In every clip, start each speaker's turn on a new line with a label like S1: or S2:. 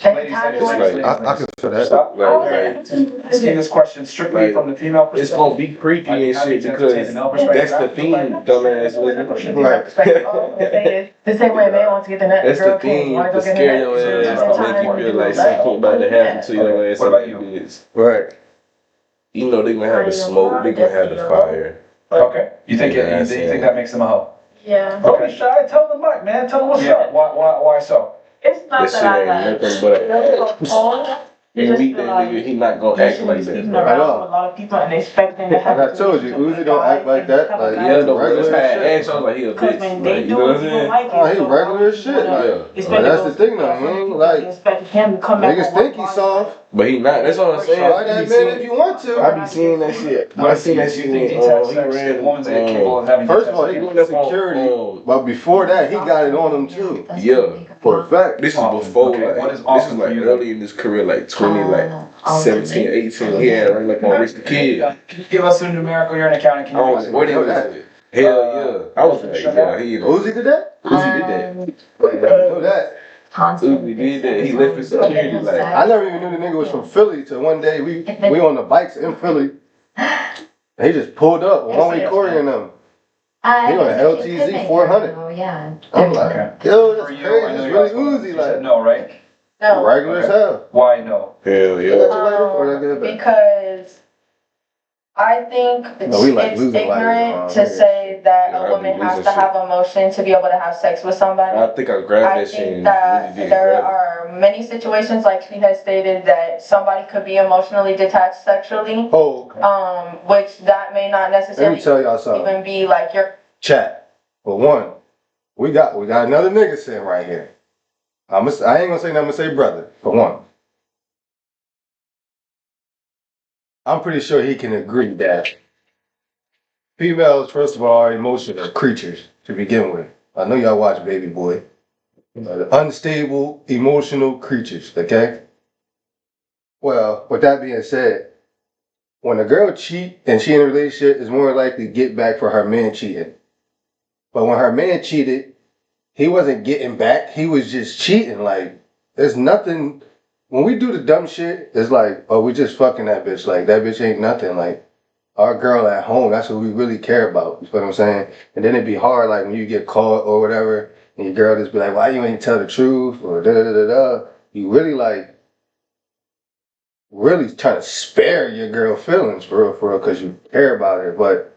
S1: Ladies,
S2: I
S1: ladies.
S3: can feel that.
S1: Stop.
S4: Asking
S1: this question strictly from the female perspective.
S4: It's gonna be creepy and shit because that's the theme, dumbass.
S2: Right. The same way a man wants to get the nut,
S4: That's
S2: girl
S4: the theme
S2: can't.
S4: to scare your ass, to make you feel like something about to happen to your ass.
S1: What about you?
S3: Right.
S4: You know they gonna have the smoke, they gonna have the fire.
S1: Okay. You think that makes them a hoe?
S2: Yeah.
S1: Don't be shy. Tell the mic, man. Tell them what's up. Why so?
S2: It's not
S4: That shit
S2: that I
S4: ain't nothing but.
S2: You
S4: You
S2: just
S4: meet
S2: feel
S4: that
S2: like
S4: nigga, he not gonna act like that.
S2: speaking
S4: Bro.
S2: around with a lot of people and expecting to have.
S3: Like I told you, Uzi don't act like that. Like,
S4: Yeah, no,
S3: regular
S4: that's how I
S3: shit.
S4: asked. I was like, he a
S2: Because
S4: bitch.
S2: when
S4: Like,
S2: they
S4: you
S2: do
S4: know what
S2: it,
S4: I'm
S2: you don't
S4: saying?
S2: like it.
S3: Oh, he
S2: so
S3: regular as shit. Like, that's the thing though. He ain't like
S2: expect him to come back.
S3: niggas think he's soft.
S4: But he not. That's what I'm saying.
S3: Try that man if you want to.
S4: I be seeing that shit. I seen that shit when he ran.
S1: Woman's capable of having.
S3: First of all, he doing that security, but before that, he got it on him too.
S4: Yeah.
S3: For a fact.
S4: This is before,
S1: Okay,
S4: like,
S1: what is
S4: this is
S1: awesome
S4: like
S1: for you,
S4: early in his career, like 20, like 17, 18. He had right like on Rich the Kid.
S1: Can you give us a numerical? You're an accountant. Can you
S4: Oh,
S1: give us
S4: what
S3: know
S4: is
S3: that.
S4: it? Hell yeah. I was like, yeah, he
S3: Uzi did that?
S4: Uzi did that.
S3: I know that.
S4: Uzi did that. He left his security like.
S3: I never even knew the nigga was from Philly till one day we on the bikes in Philly. He just pulled up one way Corey and them. He on an LTZ 400.
S2: Oh yeah.
S3: I'm like, yo, that's
S1: For you,
S3: crazy.
S1: I know
S3: It's
S1: you're
S3: really
S1: also-
S3: Uzi,
S1: you said
S3: like
S1: no, right?
S2: No.
S3: regular as hell.
S1: Why no?
S4: Hell yeah.
S3: Or did I get it back?
S2: Because I think
S3: No, we like
S2: it's
S3: losing life,
S2: ignorant to say that
S4: Yeah, I
S2: a
S4: be
S2: woman has
S4: losing
S2: to have emotion to be able to have sex with somebody.
S4: I think I grabbed
S2: I
S4: that shit
S2: think
S4: and
S2: that
S4: really did
S2: there
S4: grab
S2: are many situations, like she has stated, that somebody could be emotionally detached sexually,
S3: Oh,
S2: which that may not
S3: let me
S2: necessarily
S3: tell y'all something.
S2: even be like your.
S3: Chat. For one, we got another nigga sitting right here. I ain't gonna say nothing. I'm gonna say brother. For one, I'm pretty sure he can agree that females, first of all, are emotional creatures to begin with. I know y'all watch Baby Boy. Unstable, emotional creatures. Okay. Well, with that being said, when a girl cheat and she in a relationship, is more likely to get back for her man cheating. But when her man cheated, he wasn't getting back. He was just cheating. Like, there's nothing. When we do the dumb shit, it's like, oh, we just fucking that bitch. Like, that bitch ain't nothing. Like, our girl at home, that's what we really care about. You know what I'm saying? And then it'd be hard, like, when you get caught or whatever, and your girl just be like, why you ain't tell the truth? Or da-da-da-da-da. You really, like, really trying to spare your girl feelings for real, because you care about her. But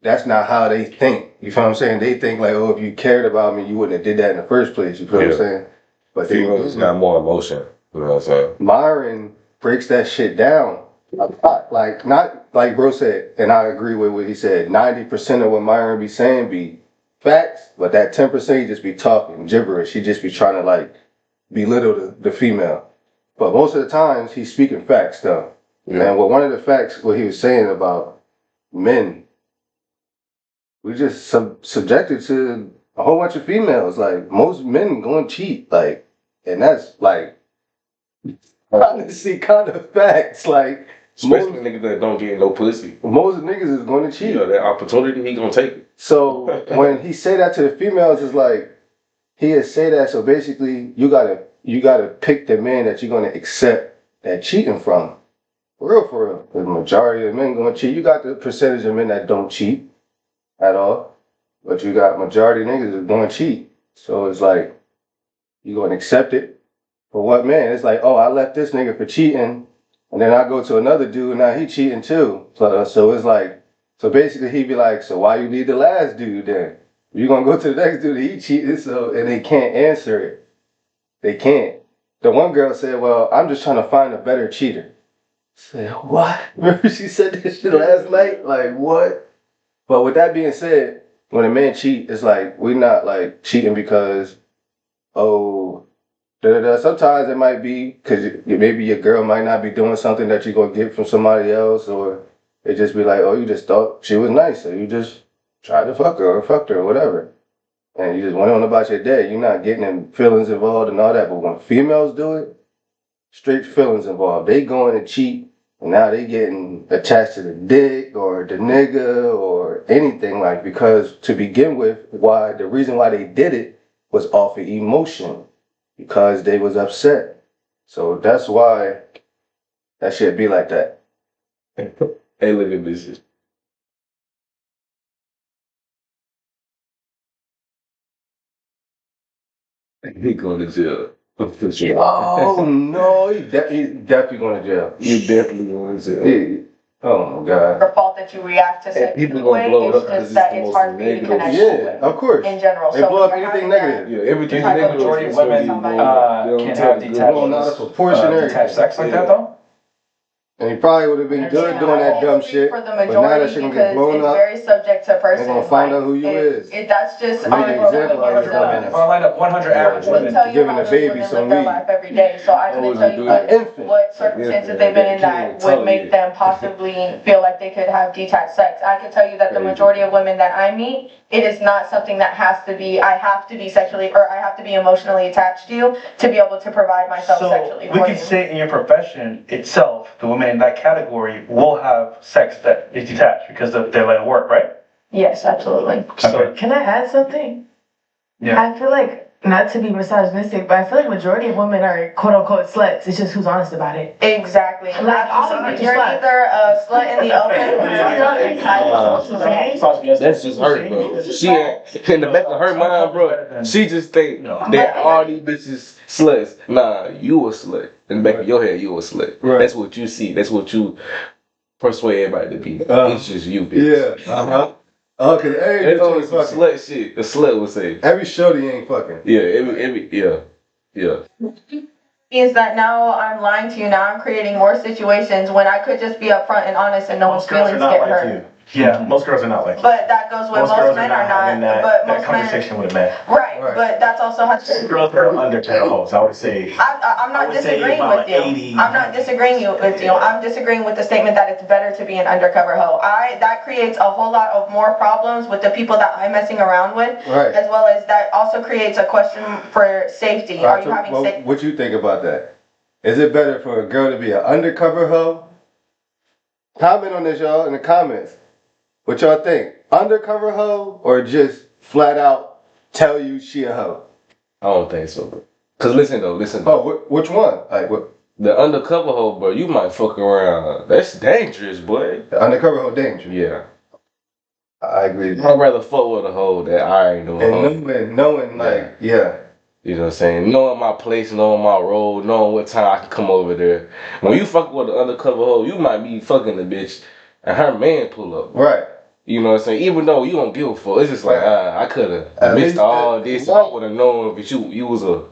S3: that's not how they think. You feel what I'm saying? They think like, oh, if you cared about me, you wouldn't have did that in the first place. You feel what I'm saying? But
S4: Females got more emotion. You know what I'm saying?
S3: Myron breaks that shit down a lot. Like, not like bro said, and I agree with what he said. 90% of what Myron be saying be facts, but that 10% he just be talking gibberish. He just be trying to like belittle the female. But most of the times he's speaking facts though.
S4: Yeah.
S3: And one of the facts, what he was saying about men, we just subjected to a whole bunch of females. Like, most men gonna cheat. Like, and that's like honestly kind of facts. Like,
S4: Especially niggas that don't get no pussy.
S3: most niggas is gonna cheat.
S4: You know, that opportunity, he gonna take it.
S3: So when he say that to the females, it's like he is say that. So basically, you gotta pick the man that you're gonna accept that cheating from. For real. The majority of men gonna cheat. You got the percentage of men that don't cheat at all, but you got majority of niggas that's going to cheat. So it's like, you going to accept it for what, man? It's like, oh, I left this nigga for cheating, and then I go to another dude, and now he cheating too. So it's like, so basically he'd be like, so why you leave the last dude then? You going to go to the next dude, he cheated, and they can't answer it. They can't. The one girl said, well, I'm just trying to find a better cheater. I said, what? Remember she said this shit last night? Like, what? But with that being said, when a man cheat, it's like, we're not like cheating because, oh, da-da-da. Sometimes it might be because maybe your girl might not be doing something that you're going to get from somebody else, or it just be like, oh, you just thought she was nice, so you just tried to fuck her or fucked her or whatever. And you just went on about your day. You're not getting in feelings involved and all that. But when females do it, straight feelings involved. They going to cheat. And now they getting attached to the dick or the nigga or anything, like, because to begin with, the reason why they did it was off of emotion, because they was upset. So that's why that shit be like that.
S4: Hey, look at this shit. He going to jail.
S3: Oh no, he's definitely going to jail.
S4: You definitely going to jail.
S3: Oh my God.
S2: Your fault that you react to sex
S4: people
S2: in a
S4: gonna
S2: way,
S4: blow it
S2: it's
S4: up 'cause
S2: just
S4: it's
S2: that
S4: the
S2: it's
S4: most
S2: hard for you to
S4: negative
S2: connect
S3: Yeah,
S2: with
S3: of course.
S2: in general.
S3: They
S2: So
S3: blow up
S2: when you're
S3: anything
S2: having that-
S3: negative.
S4: Yeah, everything
S2: Type of
S4: negative.
S1: Majority of
S4: is gonna
S1: women
S4: be blown.
S1: can have
S3: Blown out of
S1: detached
S3: proportion.
S1: detached sex like that though.
S3: And he probably would have been good doing that dumb shit.
S2: For the
S3: But now that
S2: majority,
S3: shit gonna
S2: because
S3: get blown
S2: it's
S3: up.
S2: very subject to person.
S3: They're gonna find out who you is.
S2: That's just
S3: Make an example out of
S1: If
S3: yourself.
S1: I lined up 100 average
S2: I couldn't
S1: women,
S2: tell you
S3: giving
S2: how
S3: a
S2: those
S3: baby
S2: women
S3: some
S2: live their
S3: weed.
S2: life every day, so I couldn't tell you
S3: An infant.
S2: what circumstances they've been in that would make them possibly feel like they could have detached sex. I can tell you that the majority of women that I meet, it is not something that has to be, I have to be sexually, or I have to be emotionally attached to you to be able to provide myself sexually
S5: So we
S2: for
S5: can
S2: you.
S5: say in your profession itself, the women in that category will have sex that is detached because of their line of work, right?
S2: Yes, absolutely.
S5: So,
S6: Can I add something?
S5: yeah.
S6: I feel like, not to be misogynistic, but I feel like majority of women are quote unquote sluts. It's just who's honest about it.
S2: Exactly.
S6: Like, all of
S2: Absolutely.
S6: it is
S2: You're
S6: fine.
S2: either a slut in the open or you're inside.
S4: That's just her, bro. She in the back of her mind, bro. She just think that all these bitches sluts. Nah, you a slut. In the back of your head, you a slut.
S3: Right.
S4: That's what you see. That's what you persuade everybody to be. It's just you, bitch.
S3: Yeah. Oh, cause every
S4: It's
S3: bitch
S4: only
S3: ain't
S4: some
S3: fucking.
S4: slut shit. The slut would say.
S3: Every shorty ain't fucking.
S4: Yeah, yeah.
S2: Means that now I'm lying to you. Now I'm creating more situations when I could just be upfront and honest and no one's
S7: Most girls
S2: feelings
S7: are not
S2: get
S7: like
S2: hurt.
S7: you.
S5: Yeah.
S7: Most girls are not like you.
S2: But that goes with most
S7: girls
S2: men
S7: are
S2: are
S7: not having
S2: not.
S7: that,
S2: But
S7: that
S2: most men,
S7: conversation with a man.
S2: right?
S3: Right.
S2: But that's also how.
S7: Girls are undertale hoes, I would say.
S2: I'm
S7: I
S2: not
S7: would say
S2: disagreeing
S7: about
S2: with you.
S7: 80.
S2: I'm not disagreeing with you. I'm disagreeing with the statement that it's better to be an undercover hoe. That creates a whole lot of more problems with the people that I'm messing around with,
S3: Right.
S2: as well as that also creates a question for safety. Are
S3: Alright,
S2: you
S3: so
S2: having safety?
S3: what you think about that? Is it better for a girl to be an undercover hoe? Comment on this, y'all, in the comments. What y'all think? Undercover hoe or just flat out tell you she a hoe?
S4: I don't think so, bro. Cause listen though.
S3: Oh, which one? Like what?
S4: The undercover hoe, bro. You might fuck around. That's dangerous, boy.
S3: The undercover hoe danger.
S4: Yeah.
S3: I agree.
S4: I'd rather fuck with a hoe that I ain't doing.
S3: And knowing like, yeah.
S4: You know what I'm saying? Knowing my place, knowing my role, knowing what time I can come over there. When you fuck with an undercover hoe, you might be fucking the bitch and her man pull up.
S3: Right.
S4: You know what I'm saying? Even though you don't give a fuck, it's just like, I could have missed all this. I would have known if you was a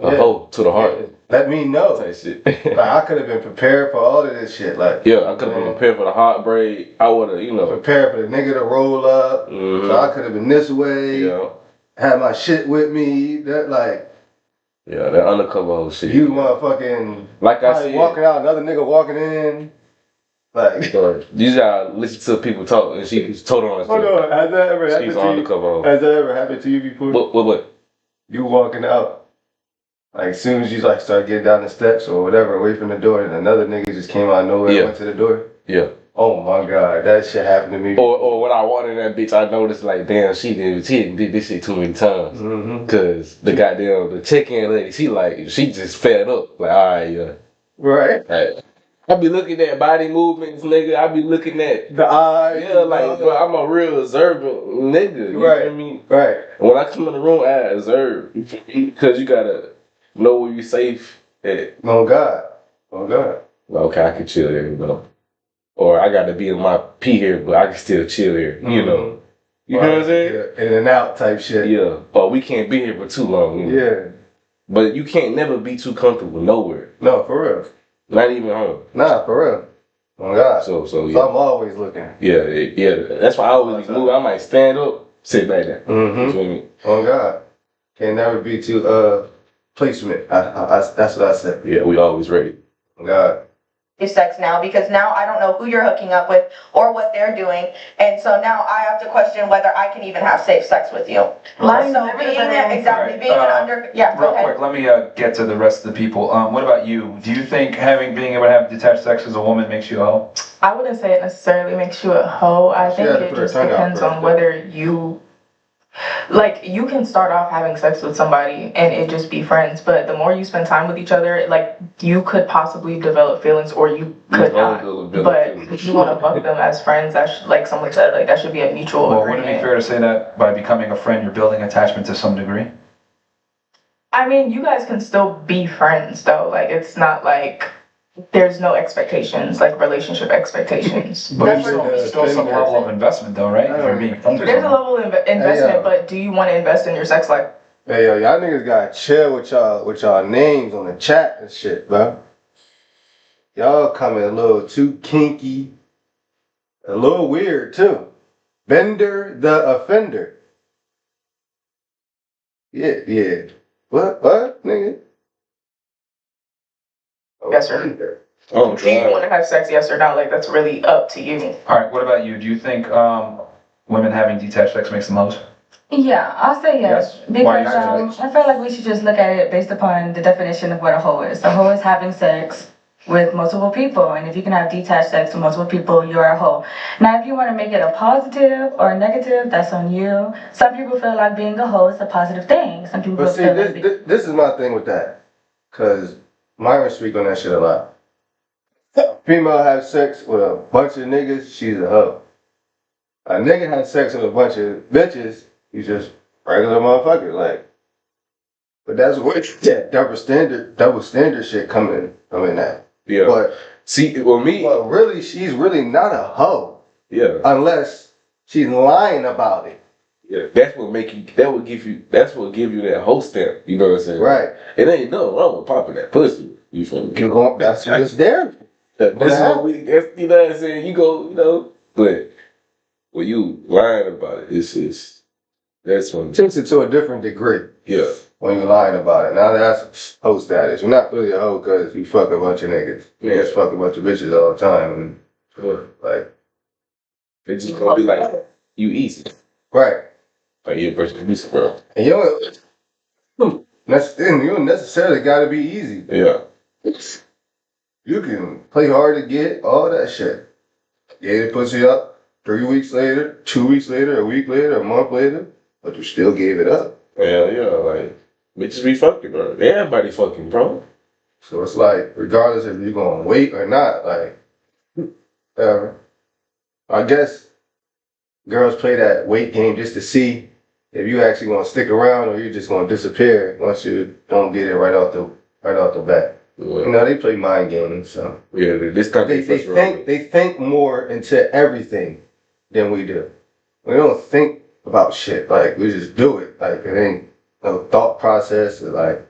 S4: hoe to the heart.
S3: Let me know.
S4: Type shit.
S3: Like, I could have been prepared for all of this shit. Like,
S4: yeah, I could have been prepared for the heartbreak. I would have,
S3: prepared for the nigga to roll up.
S4: Mm-hmm.
S3: So I could have been this way.
S4: Yeah.
S3: Had my shit with me. That like.
S4: Yeah, that undercover hoe shit.
S3: You motherfucking.
S4: Like I said.
S3: Walking out, another nigga walking in. Like.
S4: You gotta listen to people talk, and she's told on us.
S3: Hold on, has that ever happened
S4: She's
S3: to you?
S4: undercover hoe.
S3: Has that ever happened to you before?
S4: What?
S3: You walking out. Like, as soon as you like start getting down the steps or whatever, away from the door, and another nigga just came out of nowhere and went to the door.
S4: Yeah.
S3: Oh my God, that shit happened to me.
S4: Or when I walked in that bitch, I noticed like, damn, she did this shit too many times.
S3: Mm-hmm.
S4: Cause the check-in lady, she just fed up. Like, all right, yeah.
S3: Right.
S4: I be looking at body movements, nigga. I be looking at
S3: the eyes.
S4: Yeah, like, bro, I'm a real observant nigga. You
S3: Right.
S4: feel me?
S3: Right.
S4: When I come in the room, I observe. Because you gotta know where you're safe at.
S3: Oh God.
S4: Okay, I can chill here, or I gotta be in my pee here, but I can still chill here, you know. You know what I'm saying?
S3: Yeah. In and out type shit.
S4: Yeah. Or we can't be here for too long. You know?
S3: Yeah.
S4: But you can't never be too comfortable nowhere.
S3: No, for real.
S4: Not even home.
S3: Nah, for real. Oh God.
S4: So
S3: yeah. I'm always looking.
S4: Yeah. That's why I always move. I might stand up, sit back down.
S3: Mm-hmm.
S4: You feel me?
S3: Oh God. Can never be too placement. That's what I said.
S4: Yeah, we always ready.
S3: Oh God.
S2: Sex now, because now I don't know who you're hooking up with or what they're doing, and so now I have to question whether I can even have safe sex with you.
S6: Lying
S2: So
S6: never
S2: being
S6: is an
S2: exactly
S1: answer.
S2: being an under go
S1: Real
S2: ahead.
S1: quick, let me get to the rest of the people. What about you? Do you think being able to have detached sex as a woman makes you a hoe?
S6: I wouldn't say it necessarily makes you a hoe. I think
S3: had to
S6: it
S3: put her
S6: just
S3: tongue out
S6: depends
S3: first,
S6: on
S3: though.
S6: whether you Like, you can start off having sex with somebody and it just be friends, but the more you spend time with each other, like, you could possibly develop feelings or you could not. But if you want to fuck them as friends, like someone said, like, that should be a mutual
S1: Well,
S6: agreement.
S1: wouldn't it be fair to say that by becoming a friend, you're building attachment to some degree?
S6: I mean, you guys can still be friends, though. Like, it's not like there's no expectations, like relationship expectations.
S1: But there's still some level of investment, though, right? If you're being friends with
S6: There's a
S1: someone.
S6: level of investment, but do you want to invest in your sex life?
S3: Hey yo, y'all niggas gotta chill with y'all names on the chat and shit, bro. Y'all coming a little too kinky, a little weird too. Bender the offender. Yeah. What, nigga?
S6: Yes, sir.
S3: Offender.
S4: Oh,
S6: Do you want to have sex, yes or no? Like, that's really up to you.
S1: All right, what about you? Do you think women having detached sex makes the most?
S8: Yeah, I'll say yes.
S1: Yes? Why
S8: Because
S1: not?
S8: I feel like we should just look at it based upon the definition of what a hoe is. A hoe is having sex with multiple people, and if you can have detached sex with multiple people, you're a hoe. Now, if you want to make it a positive or a negative, that's on you. Some people feel like being a hoe is a positive thing. Some people
S3: But see,
S8: feel like
S3: this is my thing with that. Cause Myron speak on that shit a lot. Female has sex with a bunch of niggas, she's a hoe. A nigga has sex with a bunch of bitches, he's just regular motherfucker. Like, but that's where that double standard shit coming at.
S4: Yeah.
S3: But
S4: see, well, me.
S3: But really, she's really not a hoe.
S4: Yeah.
S3: Unless she's lying about it.
S4: Yeah, that's what make you. That's what give you that hoe stamp. You know what I'm saying?
S3: Right.
S4: It ain't nothing wrong with popping that pussy. You feel me?
S3: That's what it's there.
S4: This is what we. You know what I'm saying? You go. You know. But when you lying about it, that's when
S3: it takes it to a different degree.
S4: Yeah.
S3: When you're lying about it. Now that's hoe status. You're not really a hoe because you fuck a bunch of niggas. You just fuck a bunch of bitches all the time. And like,
S4: it's just gonna be like, you easy.
S3: Right.
S4: Like you're a person easy, bro.
S3: And you don't necessarily gotta be easy.
S4: Yeah.
S3: You can play hard to get, all that shit. Get the pussy up 3 weeks later, 2 weeks later, a week later, a month later, but you still gave it up.
S4: Yeah, like, bitches be fucking, bro. Everybody fucking, bro.
S3: So it's like, regardless if you're gonna wait or not, like, whatever. I guess girls play that wait game just to see if you actually gonna stick around or you're just gonna disappear once you don't get it right off the bat. Yeah. You know, they play mind games, so
S4: yeah, this kind of
S3: they think more into everything than we do. We don't think about shit, like we just do it. Like it ain't no thought process. Like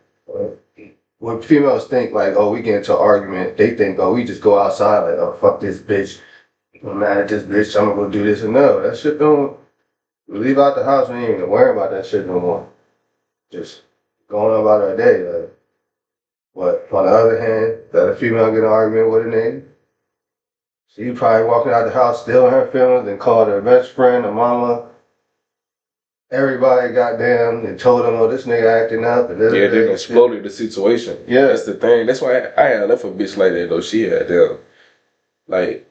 S3: when females think like, oh, we get into an argument, they think, oh, we just go outside like, oh, fuck this bitch. I'm mad at this bitch, I'm gonna go do this. And no, that shit don't. We leave out the house, we ain't even worry about that shit no more. Just going about our day. Like, but on the other hand, that a female get in an argument with a nigga, she probably walking out the house still in her feelings and called her best friend, her mama, everybody goddamn, and told them, oh, this nigga acting up. And
S4: yeah, they exploded the situation.
S3: Yeah.
S4: That's the thing. That's why I had left a bitch like that, though. She had them. Like,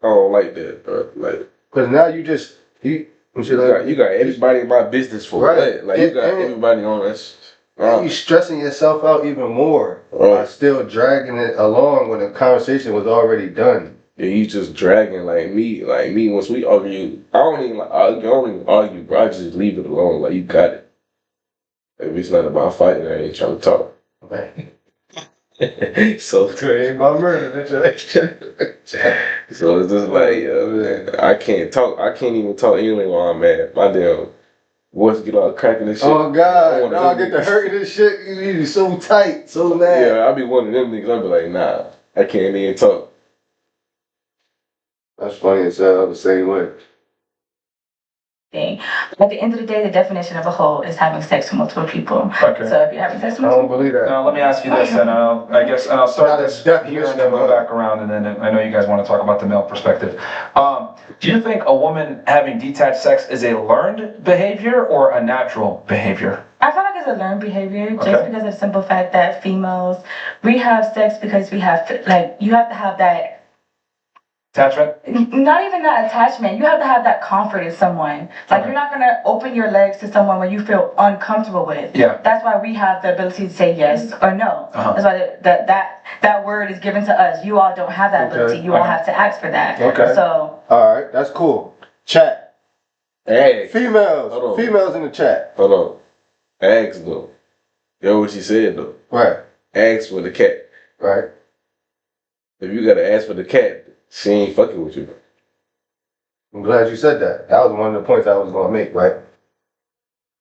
S4: I don't like that, bro. Like,
S3: because now you
S4: got everybody in my business for right. Like, you got everybody on that.
S3: You stressing yourself out even more by still dragging it along when the conversation was already done.
S4: Yeah, you just dragging like me. Once we argue, I don't even argue, bro. I just leave it alone. Like, you got it. If it's not about fighting, I ain't trying to talk.
S3: Right.
S4: So
S3: ain't my murder.
S4: So it's just like, I can't talk. I can't even talk anyway while I'm mad. My damn voice get all cracking and shit.
S3: Oh God! Now I get to hurting this shit. You so tight, so mad.
S4: Yeah, I be one of them niggas. I be like, nah, I can't even talk.
S3: That's funny as hell. The same way.
S8: thing. At the end of the day, the definition of a hoe is having sex with multiple people.
S1: Okay.
S8: So if you're having sex with
S3: I don't believe that.
S1: Now let me ask you this, and I'll start this here and then go back around, and then I know you guys want to talk about the male perspective. Do you think a woman having detached sex is a learned behavior or a natural behavior?
S8: I feel like it's a learned behavior just because of the simple fact that females, we have sex because we have to, like, you have to have that
S1: Attachment?
S8: Not even that attachment. You have to have that comfort in someone. Like, you're not gonna open your legs to someone when you feel uncomfortable with.
S1: Yeah.
S8: That's why we have the ability to say yes or no. That's why that word is given to us. You all don't have that ability. You all have to ask for that.
S3: Okay.
S8: So.
S3: All right, that's cool. Chat.
S4: Hey.
S3: Females.
S4: Hold on.
S3: Females in the chat.
S4: Hold on. Ask though. Yo, what she said though.
S3: Right.
S4: Ask for the cat.
S3: Right.
S4: If you gotta ask for the cat, she ain't fucking with you.
S3: I'm glad you said that. That was one of the points I was gonna make, right?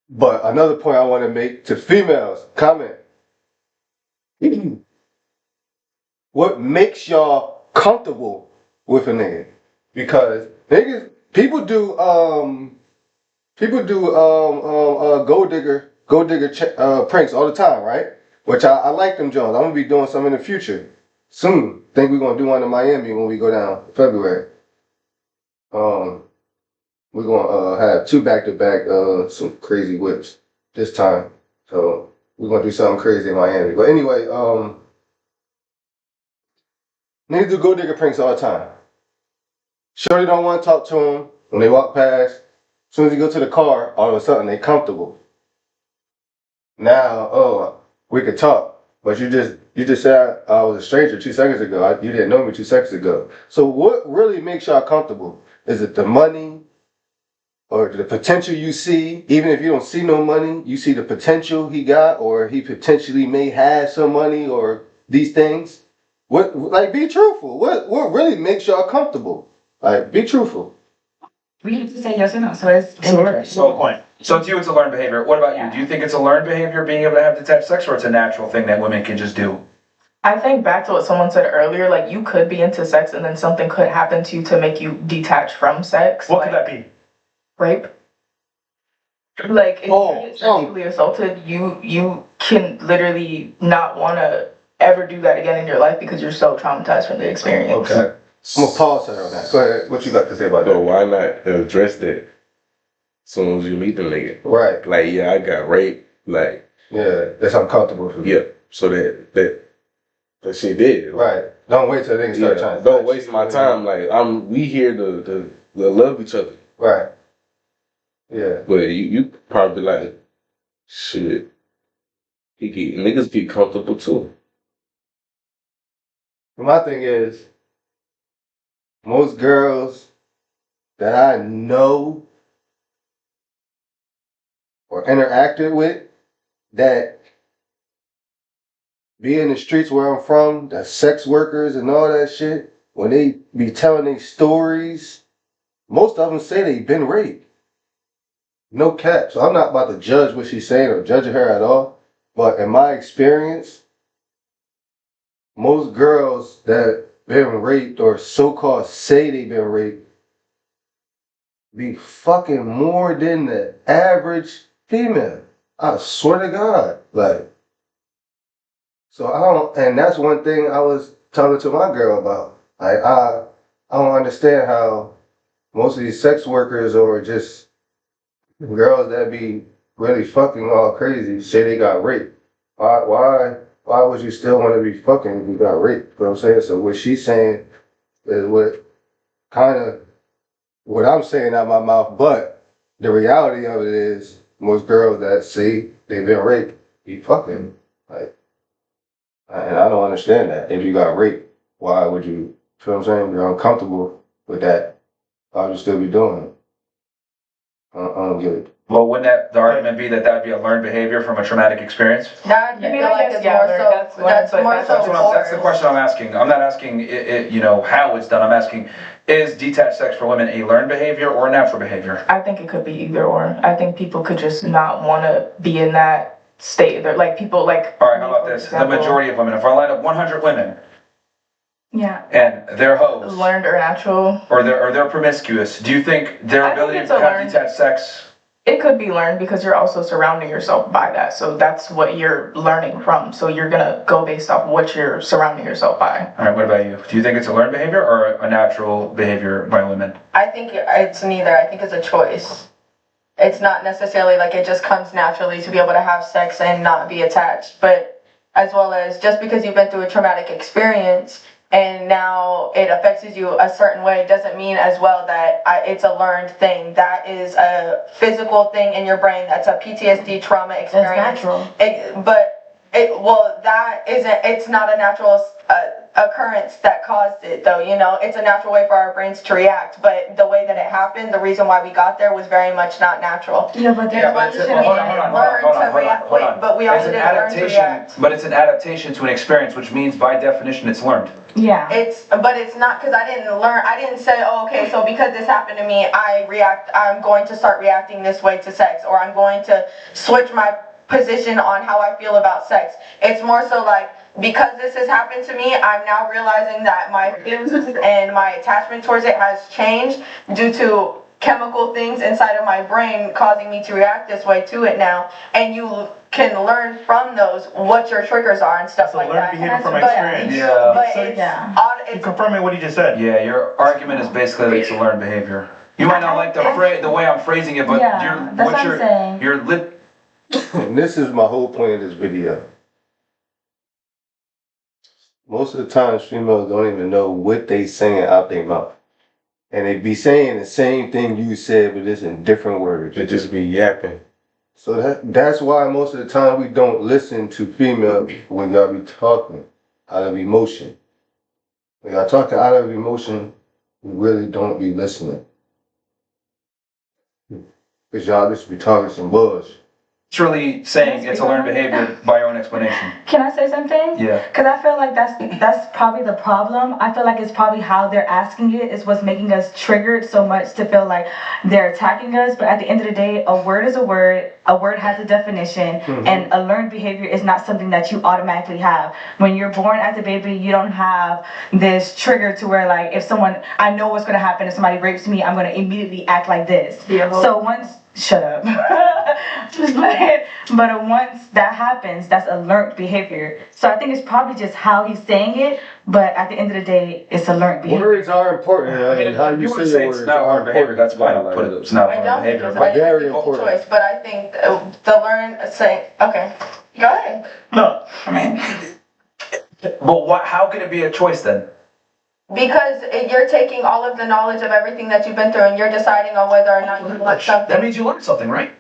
S3: But another point I want to make to females, comment. What makes y'all comfortable with a nigga? Because niggas, people do gold digger pranks all the time, right? Which I like them Jones. I'm gonna be doing some in the future. Soon. Think we're gonna do one in Miami when we go down in February. We're gonna have 2 back-to-back some crazy whips this time. So we're gonna do something crazy in Miami. But anyway, niggas do gold digger pranks all the time. Shorty don't want to talk to him when they walk past. As soon as you go to the car, all of a sudden they comfortable. Now, we could talk. But you just said I was a stranger 2 seconds ago. You didn't know me 2 seconds ago. So what really makes y'all comfortable? Is it the money or the potential you see? Even if you don't see no money, you see the potential he got, or he potentially may have some money, or these things. What, like, be truthful. What really makes y'all comfortable? Like, be truthful.
S8: We have to say yes or no, so it's
S1: So to you, it's a learned behavior. What about you? Do you think it's a learned behavior being able to have detached sex, or it's a natural thing that women can just do?
S6: I think back to what someone said earlier, like, you could be into sex and then something could happen to you to make you detach from sex.
S5: What could that be?
S6: Rape. Like, if you get sexually assaulted, you can literally not want to ever do that again in your life because you're so traumatized from the experience.
S3: Okay. I'm gonna pause there on that. Go ahead. What you got to say about that?
S4: So why not address that as soon as you meet the nigga?
S3: Right.
S4: Like, yeah, I got raped. Like,
S3: yeah, that's uncomfortable for me.
S4: Yeah. So that shit did.
S3: Right. Don't wait till niggas start trying to.
S4: Don't waste my time. Like, we here to love each other.
S3: Right. Yeah.
S4: But you probably like, shit. Niggas get comfortable too.
S3: My thing is, most girls that I know or interacted with that be in the streets where I'm from, the sex workers and all that shit, when they be telling their stories, most of them say they been raped. No cap. So I'm not about to judge what she's saying or judge her at all. But in my experience, most girls that been raped or so-called say they been raped be fucking more than the average female. I swear to God. Like, so I don't, and that's one thing I was talking to my girl about. Like, I don't understand how most of these sex workers or just girls that be really fucking all crazy say they got raped. Why would you still want to be fucking if you got raped? You know what I'm saying? So what she's saying is what I'm saying out my mouth, but the reality of it is most girls that say they've been raped be fucking. Like, and I don't understand that. If you got raped, why would you, feel what I'm saying? You're uncomfortable with that. Why would you still be doing it? I don't get it.
S1: Well, wouldn't the argument be that that'd be a learned behavior from a traumatic experience?
S2: That, I feel like it's more so, that's
S1: the question I'm asking. I'm not asking how it's done. I'm asking, is detached sex for women a learned behavior or a natural behavior?
S6: I think it could be either or. I think people could just not want to be in that state. They're like people like.
S1: All right, how about this? The majority of women, if I line up 100 women.
S8: Yeah.
S1: And they're hoes.
S6: Learned or natural.
S1: Or they're promiscuous. Do you think their ability to have detached sex?
S6: It could be learned because you're also surrounding yourself by that. So that's what you're learning from. So you're gonna go based off what you're surrounding yourself by.
S1: All right, what about you? Do you think it's a learned behavior or a natural behavior by women?
S2: I think it's neither. I think it's a choice. It's not necessarily like it just comes naturally to be able to have sex and not be attached. But as well as just because you've been through a traumatic experience and now it affects you a certain way doesn't mean as well that it's a learned thing. That is a physical thing in your brain. That's a PTSD trauma experience.
S6: That's natural.
S2: It's not a natural occurrence that caused it, though. It's a natural way for our brains to react, but the way that it happened, the reason why we got there was very much not natural.
S8: Yeah, but
S2: Hold on. But we also didn't learn to react.
S1: But it's an adaptation to an experience, which means by definition it's learned.
S8: Yeah.
S2: But it's not, because I didn't say, oh, okay, so because this happened to me, I'm going to start reacting this way to sex, or I'm going to switch my position on how I feel about sex. It's more so like, because this has happened to me, I'm now realizing that my feelings and my attachment towards it has changed due to chemical things inside of my brain causing me to react this way to it now. And you can learn from those what your triggers are and stuff like that.
S5: Behavior from experience.
S1: Yeah.
S2: But
S5: So
S2: it's
S5: confirming what he just said.
S1: Yeah, your argument is basically that it's a learned behavior. You might not like the way I'm phrasing it, but
S8: Yeah, that's what I'm saying.
S1: your lip.
S3: And this is my whole point of this video. Most of the times, females don't even know what they saying out their mouth. And they be saying the same thing you said, but it's in different words.
S4: They just be yapping.
S3: So that's why most of the time we don't listen to females when y'all be talking out of emotion. When y'all talking out of emotion, we really don't be listening. Because y'all just be talking some bullshit.
S1: It's really saying it's a learned behavior by your own explanation.
S8: Can I say something?
S1: Yeah.
S8: Because I feel like that's probably the problem. I feel like it's probably how they're asking it is what's making us triggered so much to feel like they're attacking us. But at the end of the day, a word is a word. A word has a definition, and a learned behavior is not something that you automatically have. When you're born as a baby, you don't have this trigger to where, like, I know what's going to happen if somebody rapes me, I'm going to immediately act like this. Yeah. So shut up. But once that happens, that's a learned behavior. So I think it's probably just how he's saying it, but at the end of the day, it's a learned behavior.
S3: Words are important. And how you say your words
S1: it's not a learned behavior, that's fine. I'll put it. It's not a
S2: I
S1: learned
S2: don't
S1: behavior.
S2: because I
S3: very
S2: didn't make
S3: important.
S2: a choice, but I think the learn saying, okay, go ahead.
S5: No, I mean,
S1: But how could it be a choice then?
S2: Because you're taking all of the knowledge of everything that you've been through and you're deciding on whether or not you want something.
S1: That means you learned something, right?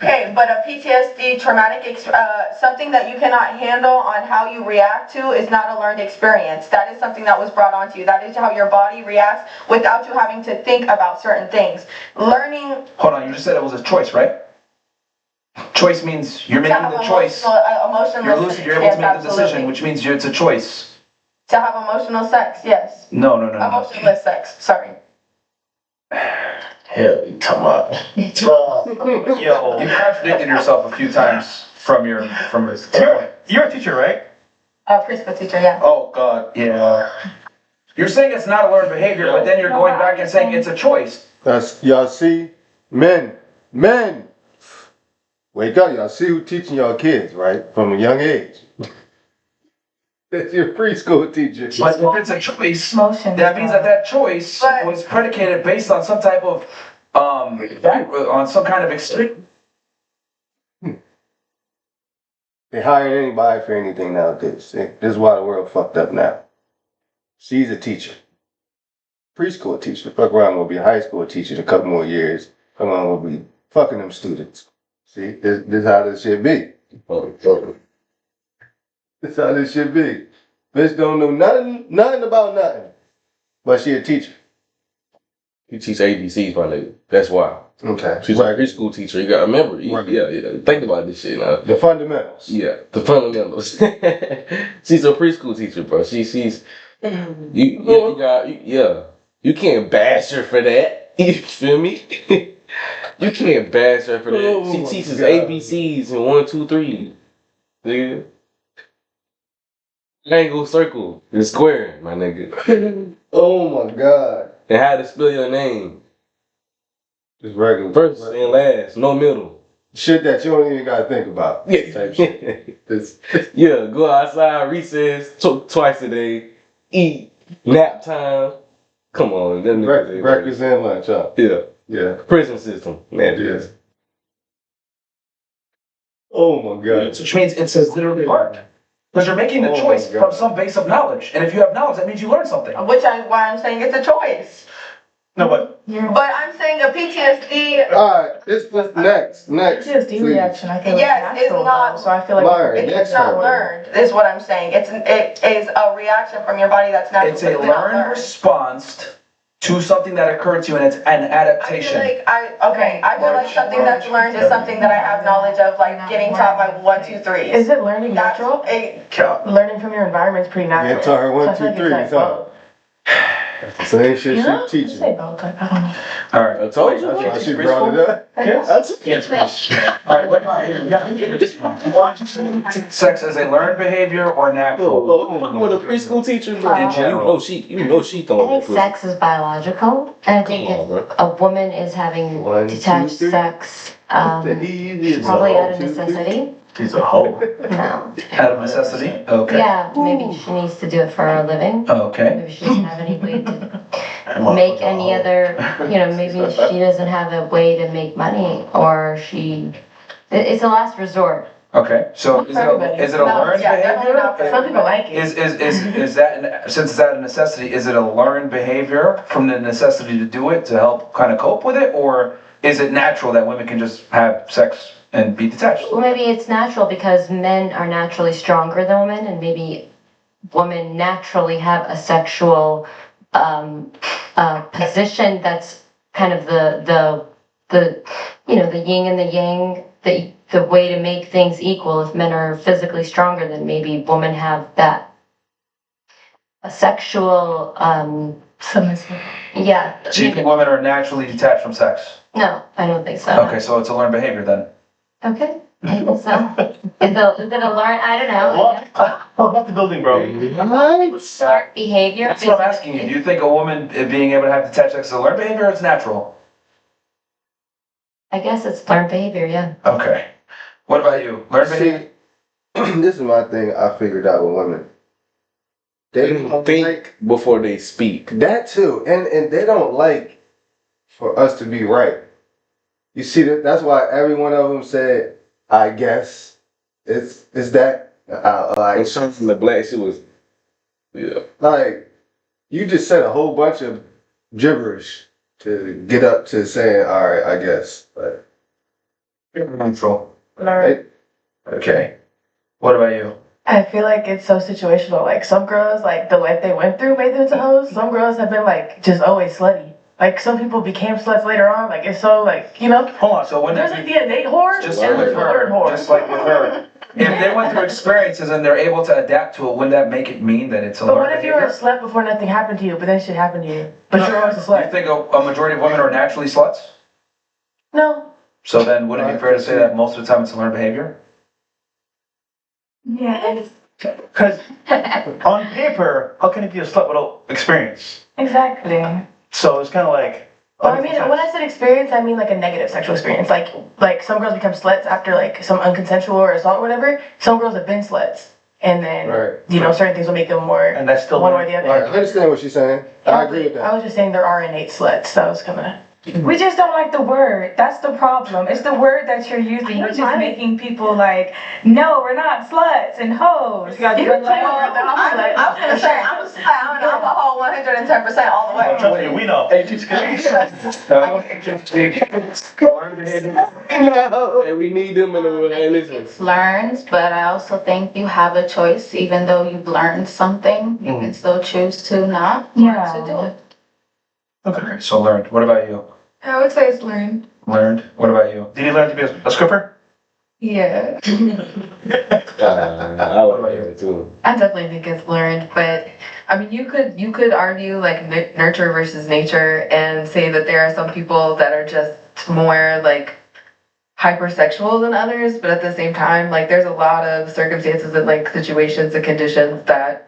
S2: Okay, but a PTSD traumatic, something that you cannot handle on how you react to is not a learned experience. That is something that was brought onto you. That is how your body reacts without you having to think about certain things. Learning.
S1: Hold on, you just said it was a choice, right? Choice means you're making the choice. You're lucid, you're able to make the decision, which means it's a choice.
S2: To have emotional sex, yes.
S1: No.
S2: Emotionless sex, sorry.
S4: Hell, you talking about?
S5: yo,
S1: You contradicted yourself a few times from this.
S5: you're a teacher, right?
S2: Preschool teacher, yeah.
S1: Oh God, yeah. You're saying it's not a learned behavior, but then you're going back and saying it's a choice.
S3: Y'all see, men, wake up! Y'all see who teaching y'all kids, right, from a young age. That's your preschool teacher.
S1: But if it's a choice,
S8: Motion.
S1: that means that choice was predicated based on some type of on some kind of extreme.
S3: They hire anybody for anything nowadays. This is why the world fucked up now. She's a teacher, preschool teacher. Fuck around, gonna be a high school teacher in a couple more years. Come on, gonna be fucking them students. See, this is how this shit be. That's how this shit be. Bitch don't know nothing about nothing. But she a teacher.
S4: You teach ABCs, my nigga. That's why.
S3: Okay.
S4: She's a preschool teacher. You gotta remember. Yeah. Think about this shit now.
S3: The fundamentals.
S4: Yeah, the fundamentals. She's a preschool teacher, bro. She's you can't bash her for that. You feel me? You can't bash her for that. She teaches ABCs and 1, 2, 3. Nigga. Triangle, circle, and square, my nigga.
S3: Oh my God.
S4: And how to spell your name.
S3: Just regular.
S4: First and last, no middle.
S3: Shit that you don't even gotta think about.
S4: Yeah.
S3: Type shit.
S4: Yeah, go outside, recess, twice a day, eat, nap time. Come on. Them niggas
S3: Breakfast and lunch, huh?
S4: Yeah.
S3: Yeah.
S4: Prison system. Man,
S3: Yeah. Oh my God.
S1: Which means it says literally learned. Because you're making the choice from some base of knowledge. And if you have knowledge, that means you learned something.
S2: Why I'm saying it's a choice.
S5: No, but
S2: But I'm saying a PTSD.
S3: Alright, this next.
S6: PTSD
S3: please.
S6: reaction, I feel like
S2: Yes, it's
S6: natural,
S2: not-
S6: though, so I feel like
S3: Learn.
S2: It's not learned, is what I'm saying. It is a reaction from your body that's natural.
S1: It's a
S2: but not
S1: learned response to something that occurred to you, and it's an adaptation.
S2: I feel like something that's learned is something that I have knowledge of, like getting taught my 1, 2, 3s.
S6: Is it learning natural? Learning from your environment is pretty natural.
S3: Yeah, taught her 1,
S6: So I feel
S3: 2,
S6: like
S3: 3s,
S6: it's like,
S3: huh? Same shit
S6: You know?
S3: she
S6: I
S3: teaching.
S6: say both, like, I don't know.
S1: All right.
S4: I told you.
S3: That's why she brought it up.
S1: Sex as a learned behavior or natural?
S4: With a preschool teacher, bro.
S1: In general.
S4: You know she throwing
S9: I think sex is biological, and I think
S4: Come on,
S9: if a woman is having
S3: 1, 2,
S9: detached
S3: 3.
S9: sex,
S3: The easiest.
S9: probably out of
S3: 1, 2, 3.
S9: necessity.
S7: She's a hoe.
S9: No.
S1: Out of necessity? Okay.
S9: Yeah, maybe she needs to do it for a living.
S1: Okay.
S9: Maybe she doesn't have any way to make any other, maybe she doesn't have a way to make money, or it's a last resort.
S1: Okay. So is it a learned behavior?
S6: Some people like it.
S1: Is that, since it's out of necessity, is it a learned behavior from the necessity to do it to help kind of cope with it? Or is it natural that women can just have sex and be detached?
S9: Well, maybe it's natural because men are naturally stronger than women, and maybe women naturally have a sexual position that's kind of the yin and the yang, the way to make things equal. If men are physically stronger, then maybe women have that a sexual
S6: Submissive.
S9: yeah.
S1: So you think women are naturally detached from sex?
S9: No, I don't think so.
S1: Okay, so it's a learned behavior then.
S9: Okay. I think so. Is it a learn? I don't know.
S5: what about the building, bro?
S9: Learned behavior.
S1: That's what I'm asking you. Do you think a woman being able to have detached sex is a learned behavior or it's natural?
S9: I guess it's learned behavior. Yeah.
S1: Okay. What about you? Learned behavior?
S3: This is my thing I figured out with women. They don't
S4: think before they speak.
S3: that too, and they don't like for us to be right. You see that's why every one of them said, "I guess it's that."
S4: In terms of the black, she was, yeah.
S3: Like you just said a whole bunch of gibberish to get up to saying, "All right, I guess." But
S1: Neutral.
S6: Learn.
S1: Okay. What about you?
S6: I feel like it's so situational. Like some girls, like the life they went through made them into hoes. Some girls have been like just always slutty. Like some people became sluts later on. Like it's so like
S1: Hold on. So when
S6: there's like the innate whore
S1: just
S6: and
S1: like
S6: there's
S1: with
S6: the learned
S1: her,
S6: whore.
S1: just like with her, if they went through experiences and they're able to adapt to it, wouldn't that make it mean that it's a
S6: But
S1: learned
S6: what if you were a
S1: behavior?
S6: slut before nothing happened to you, but then shit happened to you? But you're always a
S1: Do you
S6: slut.
S1: think a majority of women are naturally sluts?
S6: No.
S1: So then wouldn't it be fair to say that most of the time it's a learned behavior?
S6: Yeah.
S5: Because on paper, how can it be a slut without experience?
S6: Exactly.
S5: So it's kind of like.
S6: Well, I mean, when I said experience, I mean like a negative sexual experience. Like some girls become sluts after like some unconsensual or assault or whatever. Some girls have been sluts, and then certain things will make them more
S5: And that's still
S6: one or the other.
S3: I understand what she's saying. I agree with
S6: I
S3: that.
S6: was just saying there are innate sluts. That was kind of.
S8: We just don't like the word. That's the problem. It's the word that you're using. You're just making people like, no, we're not sluts and hoes.
S6: You can play with them.
S2: I was gonna say, I'm a whole 110% all the way.
S5: Trust me, we know.
S4: And we need them in the world. Hey, listen.
S10: It's learned, but I also think you have a choice. Even though you've learned something, you can still choose to not
S8: Yeah.
S10: to do it.
S1: Okay, so learned. What about you?
S10: I would say it's learned.
S1: Learned. What about you?
S5: Did you learn to be a stripper?
S10: Yeah.
S4: I would like it too.
S11: I definitely think it's learned, but I mean, you could argue like nurture versus nature and say that there are some people that are just more like hypersexual than others, but at the same time, like there's a lot of circumstances and like situations and conditions that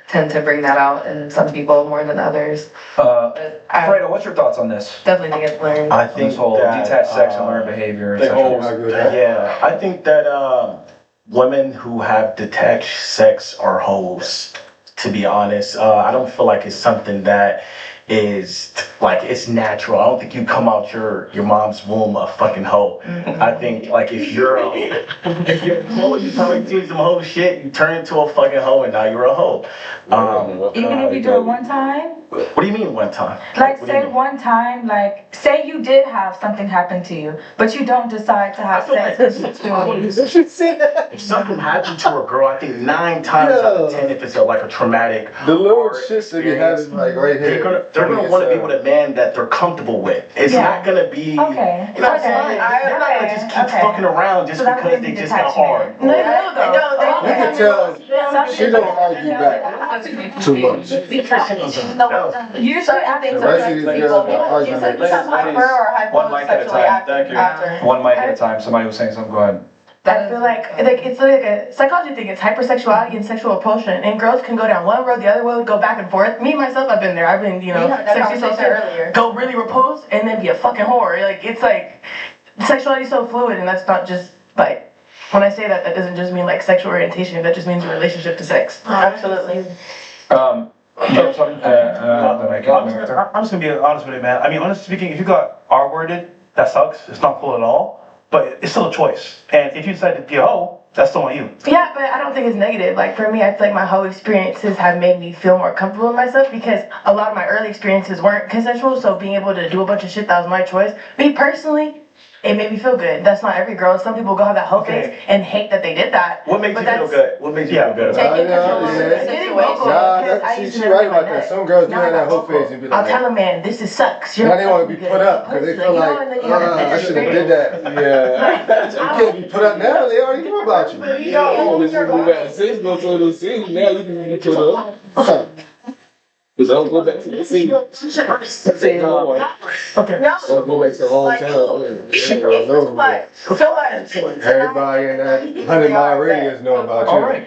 S11: tend to bring that out in some people more than others.
S1: Fredo, what's your thoughts on this?
S11: Definitely think it's learned.
S5: I think
S1: This whole
S5: that,
S1: detached sex and learned behavior,
S3: I
S1: etc.
S3: agree with that.
S5: Yeah, I think that women who have detached sex are hoes. To be honest, I don't feel like it's something that
S7: is like it's natural. I don't think you come out your mom's womb a fucking hoe. I think like if you're a hoe, you come into some hoe shit, you turn into a fucking hoe, and now you're a hoe.
S8: Even if you do it one time?
S7: What do you mean one time?
S8: Like say one time, like say you did have something happen to you, but you don't decide to have sex because you
S7: if something happened to a girl, I think 9 times out of 10, if it's like a traumatic,
S3: the little shit that you have like right here.
S7: They're gonna want to be with a man that they're comfortable with. It's not gonna be.
S8: Okay.
S7: You know what I'm saying? They're not gonna just keep fucking around just because they just got hard.
S2: No, they
S3: You can tell she don't argue back too much.
S2: Usually I think
S1: One mic at a time. Thank you. One mic at a time. Somebody was saying something. Go ahead.
S12: I feel like it's like a psychology thing. It's hypersexuality and sexual repulsion, and girls can go down one road, the other road, go back and forth. Me myself, I've been there. I've been, sexy so earlier. Go really repulsed and then be a fucking whore. Like it's like sexuality is so fluid, and that's not just like when I say that, that doesn't just mean like sexual orientation. That just means a relationship to sex.
S2: Absolutely.
S5: I'm just gonna be honest with you, man. I mean, honestly speaking, if you got R-worded, that sucks. It's not cool at all. But it's still a choice. And if you decide to be a hoe, that's still on you.
S12: Yeah, but I don't think it's negative. Like for me, I feel like my whole experiences have made me feel more comfortable in myself because a lot of my early experiences weren't consensual. So being able to do a bunch of shit that was my choice, me personally, it made me feel good. That's not every girl. Some people go have that whole face and hate that they did that.
S7: What makes you feel good? What makes you feel good?
S3: She's right about that. Some girls do have that whole face and be like,
S12: I'll tell a man, this is sucks.
S3: Now they want to be put up because they feel like, I should have did that. Yeah. You can't be put up now. They already know about you.
S4: You got 6 months on those scenes. Now you can get put up. Because I'll go back to the scene. Okay.
S2: No.
S4: I'll go back to the hometown.
S3: Everybody in that 100-mile radius know about you.
S1: All right.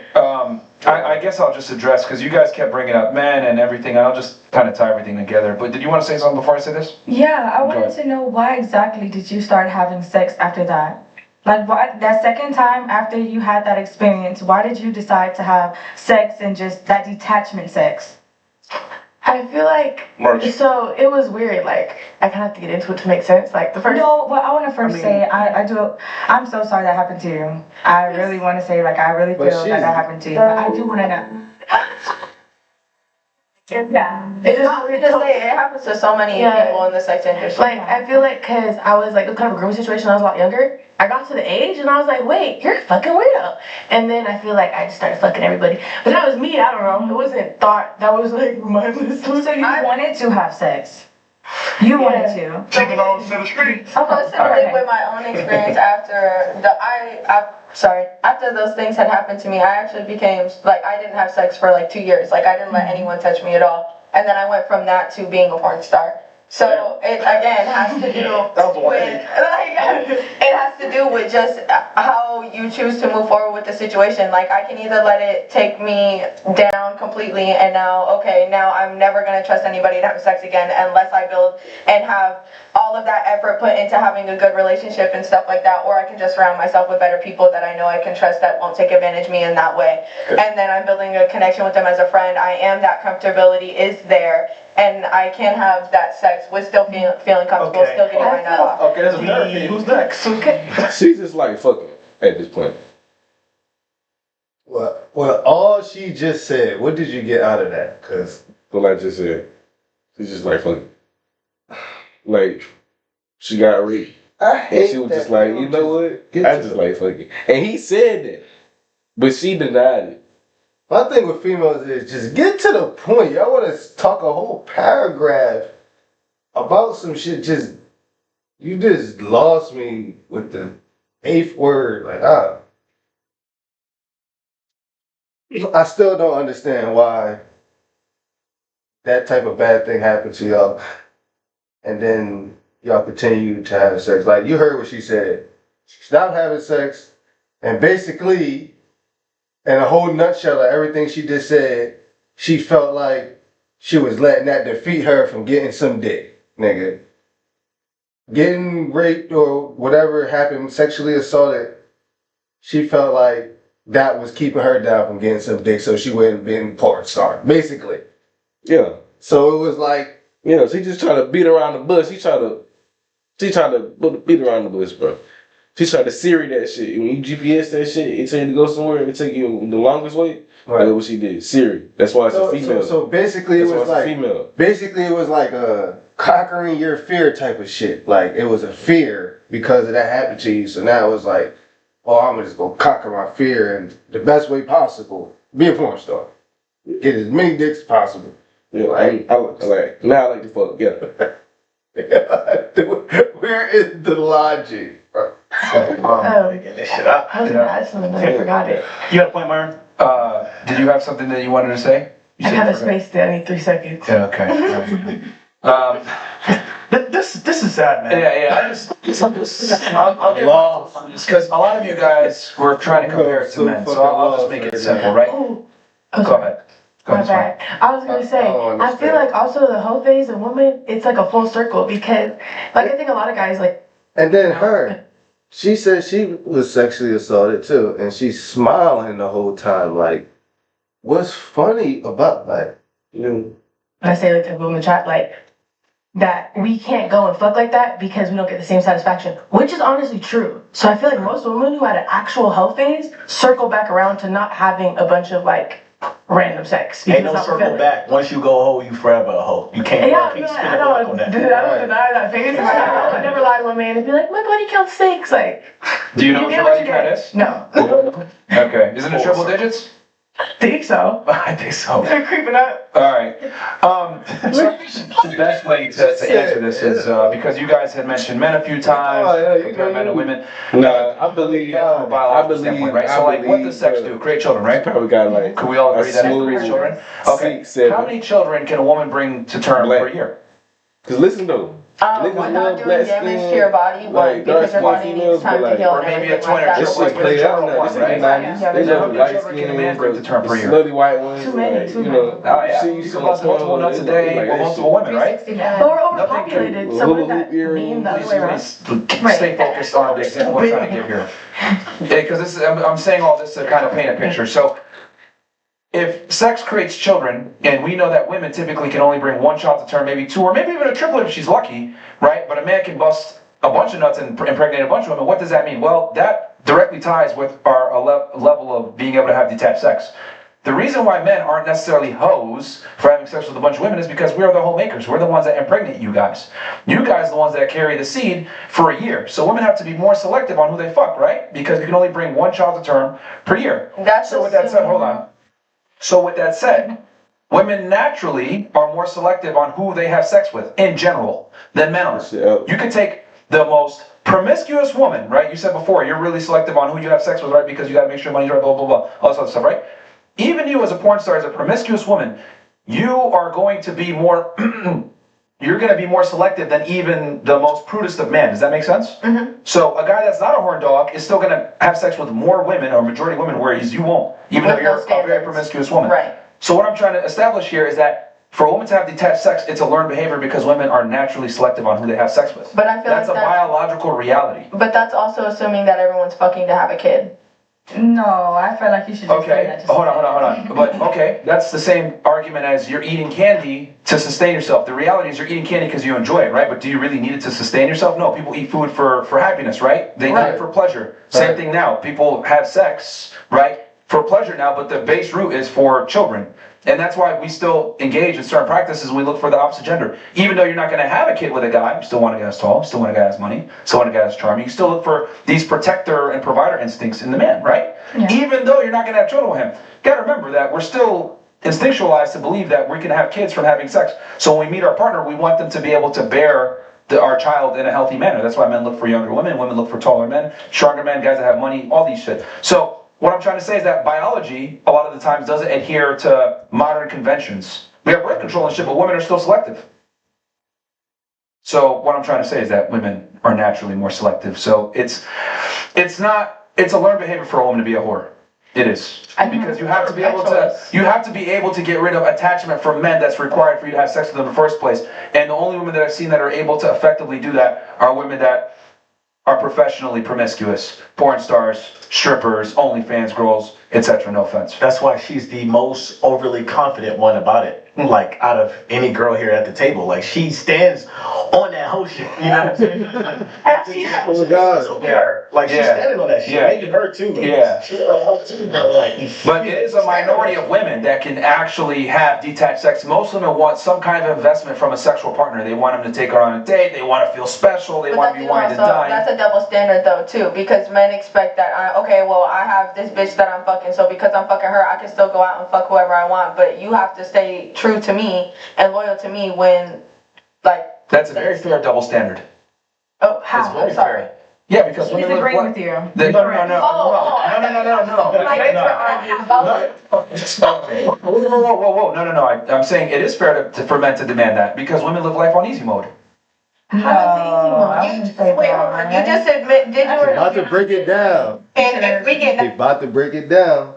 S1: I guess I'll just address, because you guys kept bringing up men and everything, and I'll just kind of tie everything together. But did you want to say something before I say this?
S8: Yeah, I wanted to know why exactly did you start having sex after that? Like, why, that second time after you had that experience, why did you decide to have sex and just that detachment sex?
S12: I feel like, so it was weird, like, I kind of have to get into it to make sense, like, the first...
S8: No, well, I want to first say, I'm so sorry that happened to you. I really want to say, like, I really feel that happened to you. I do want to know.
S2: Yeah, it happens to so many people in the sex industry.
S12: Like, I feel like, cause I was like, it was kind of a grooming situation when I was a lot younger. I got to the age and I was like, wait, you're a fucking weirdo. And then I feel like I just started fucking everybody. But that was me, I don't know. It wasn't thought, that was like mindless.
S8: So you wanted to have sex? You wanted to?
S5: Take it all to the streets.
S2: Personally, with my own experience after those things had happened to me, I actually became, like, I didn't have sex for like 2 years. Like, I didn't let anyone touch me at all. And then I went from that to being a porn star. So it again has to do with it has to do with just how you choose to move forward with the situation. Like I can either let it take me down completely and now I'm never gonna trust anybody to have sex again unless I build and have all of that effort put into having a good relationship and stuff like that, or I can just surround myself with better people that I know I can trust that won't take advantage of me in that way. And then I'm building a connection with them as a friend. I am, that comfortability is there, and I can have that sex with still feeling comfortable, still getting my nut off.
S5: Okay, that's me. Who's next?
S12: Okay.
S4: She's just like fucking at this point.
S3: Well, all she just said, what did you get out of that? Cause
S4: what I just said, she's just like fucking. Like, she got raped.
S3: I hate
S4: and she was just like, you know what? I just like fucking. And he said that, but she denied it.
S3: My thing with females is just get to the point. Y'all want to talk a whole paragraph about some shit. You just lost me with the 8th word. Like, I still don't understand why that type of bad thing happened to y'all. And then y'all continue to have sex. Like, you heard what she said. She stopped having sex, and basically, in a whole nutshell of everything she just said, she felt like she was letting that defeat her from getting some dick, nigga. Getting raped or whatever happened, sexually assaulted, she felt like that was keeping her down from getting some dick, so she wouldn't be a porn star, basically.
S4: Yeah.
S3: So it was like,
S4: You know, she just trying to beat around the bush. She trying to beat around the bush, bro. She tried to Siri that shit. When you GPS that shit, it tell you to go somewhere, it take you the longest way. Right. That's what she did. Siri. That's why it's a female.
S3: So basically, it was like female. Basically, it was like a conquering your fear type of shit. Like it was a fear because of that happened to you. So now it was like, oh, I'm just gonna conquer my fear and the best way possible. Be a porn star. Get as many dicks as possible.
S4: Yeah, like, I like the fuck. Yeah.
S3: Where is the logic?
S5: I was gonna ask something, but I forgot it. You got a point, Myron?
S1: Did you have something that you wanted to say?
S12: I have a space there. I need 3 seconds.
S1: Yeah, okay.
S5: This is sad, man.
S1: Yeah. I'll get because a lot of you guys were trying to compare it to men, so I'll just make it simple, right?
S12: Go
S1: ahead.
S12: My bad. I was gonna say, I feel like also the whole phase of women, it's like a full circle because, like, I think a lot of guys like.
S3: And then she said she was sexually assaulted too, and she's smiling the whole time. Like, what's funny about that?
S12: When I say like to women chat, like that we can't go and fuck like that because we don't get the same satisfaction, which is honestly true. So I feel like most women who had an actual hoe phase circle back around to not having a bunch of like random sex.
S7: Ain't no circle back. Once you go a hoe, you forever a hoe. You can't.
S12: Yeah, I don't deny that phase. I would never lie to a man and be like, my body counts 6. Like,
S1: do you know what your body count is?
S12: No.
S1: Okay. Isn't it triple digits?
S12: Think so.
S1: I think so.
S12: They're creeping up.
S1: All right. The best way to answer this is because you guys had mentioned men a few times, compare men and women.
S4: No, I believe.
S1: Right? So, like, what does sex do? Create children, right?
S4: Probably got like.
S1: Can we all agree that it creates children? Okay. How many children can a woman bring to term per year?
S4: Because listen though.
S2: One, not doing damage to your body, one, because your body needs time to heal.
S1: Or maybe a twin or two.
S4: This shit played out now. This is the 90s. They
S1: How many children can a man bring to term per year?
S4: Slutty white ones.
S12: Too many.
S1: You can bust multiple nuts a day or multiple women, right?
S12: But we're overpopulated, so what does that mean the other way around?
S1: Stay focused on the example we're trying to give here. Because I'm saying all this to kind of paint a picture. So, if sex creates children, and we know that women typically can only bring one child to term, maybe 2, or maybe even a triplet if she's lucky, right? But a man can bust a bunch of nuts and impregnate a bunch of women. What does that mean? Well, that directly ties with our level of being able to have detached sex. The reason why men aren't necessarily hoes for having sex with a bunch of women is because we are the homemakers. We're the ones that impregnate you guys. You guys are the ones that carry the seed for a year. So women have to be more selective on who they fuck, right? Because you can only bring one child to term per year. So with that said, hold on. So with that said, women naturally are more selective on who they have sex with, in general, than men are. You could take the most promiscuous woman, right? You said before, you're really selective on who you have sex with, right? Because you gotta make sure money's right, blah, blah, blah, all this other stuff, right? Even you as a porn star, as a promiscuous woman, you are going to be more, you're gonna be more selective than even the most prudest of men. Does that make sense? Mm-hmm. So a guy that's not a horn dog is still gonna have sex with more women, or majority of women, whereas you won't, even though you're a very promiscuous woman.
S2: Right.
S1: So what I'm trying to establish here is that for a woman to have detached sex, it's a learned behavior because women are naturally selective on who they have sex with.
S2: But I feel
S1: that's
S2: like
S1: a biological reality.
S2: But that's also assuming that everyone's fucking to have a kid.
S8: No, I feel like you should just say that.
S1: Hold on. But okay, that's the same argument as you're eating candy to sustain yourself. The reality is you're eating candy because you enjoy it, right? But do you really need it to sustain yourself? No, people eat food for happiness, right? They eat it for pleasure. Same thing now. People have sex, right, for pleasure now, but the base root is for children. And that's why we still engage in certain practices. We look for the opposite gender. Even though you're not going to have a kid with a guy, you still want a guy that's tall, still want a guy that's money, still want a guy that's charming. You still look for these protector and provider instincts in the man, right? Yeah. Even though you're not going to have children with him. Got to remember that we're still instinctualized to believe that we can have kids from having sex. So when we meet our partner, we want them to be able to bear our child in a healthy manner. That's why men look for younger women, women look for taller men, stronger men, guys that have money, all these shit. So what I'm trying to say is that biology, a lot of the times, doesn't adhere to modern conventions. We have birth control and shit, but women are still selective. So what I'm trying to say is that women are naturally more selective. So it's a learned behavior for a woman to be a whore. It is. Because you have to be able to get rid of attachment from men that's required for you to have sex with them in the first place. And the only women that I've seen that are able to effectively do that are women that are professionally promiscuous, porn stars, strippers, OnlyFans girls, etc. No offense.
S7: That's why she's the most overly confident one about it. like out of any girl here at the table. Like she stands on that whole shit. You know what I'm saying?
S3: Oh God.
S7: Yeah. Like she's standing on that shit. Maybe her too.
S1: Yeah.
S7: She's like her too,
S1: but it is a minority of women that can actually have detached sex. Most women want some kind of investment from a sexual partner. They want them to take her on a date. They want to feel special. They want to be wine and dine.
S2: That's a double standard though too, because men expect that I have this bitch that I'm fucking, so because I'm fucking her, I can still go out and fuck whoever I want. But you have to stay true to me and loyal to me when, like.
S1: That's a very fair double standard.
S2: Oh, how? I'm sorry.
S1: Fair. Yeah, because
S8: He's agreeing with you.
S1: No. Whoa. No. I'm saying it is fair for men to demand that because women live life on easy mode.
S2: How is it easy mode? Wait, hold on. You just admit, did you?
S3: About to break it down.
S2: And if we get
S3: about to break it down.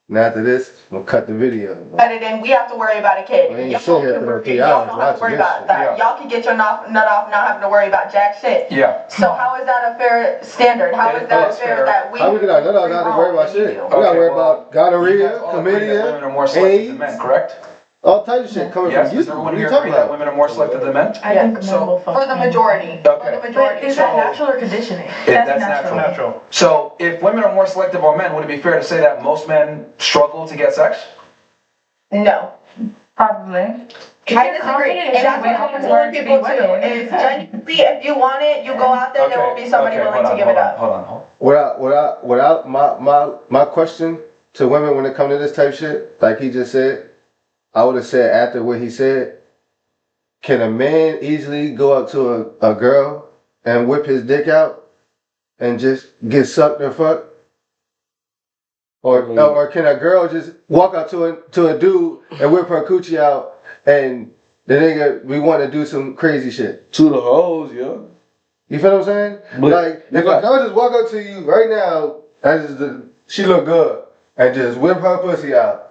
S3: And after this, we'll cut the video.
S2: Cut it in. We have to worry about a kid.
S3: We ain't sit here for 3 hours
S2: Y'all don't have to worry
S3: watching
S2: about
S3: this
S2: that. Y'all can get your nut off, not having to worry about jack shit.
S1: Yeah.
S2: So how is that a fair standard? How is that fair that we?
S3: How we get our nut off not to worry about shit? We gotta worry about gonorrhea, chlamydia,
S1: women are more selective than men, correct?
S3: All types of shit coming from you.
S1: Does everyone here agree that women are more selective than men?
S12: I think men will fuck
S2: for the majority.
S1: Okay.
S2: For the majority.
S12: Is that natural or conditioning?
S1: That's natural. So if women are more selective on men, would it be fair to say that most men struggle to get sex?
S2: No.
S8: Probably.
S2: I disagree. And that's what I'm telling people too. Is genuinely, if you want it, you go out there. There will be somebody willing to give it up.
S1: Hold on.
S3: Without my question to women when it comes to this type of shit, like he just said, I would have said after what he said, can a man easily go up to a girl and whip his dick out and just get sucked or fucked? Or can a girl just walk up to a dude and whip her coochie out and the nigga, we want to do some crazy shit?
S4: To the hoes, yeah.
S3: You feel what I'm saying?
S4: But,
S3: like, if a girl just walk up to you right now, she look good, and just whip her pussy out,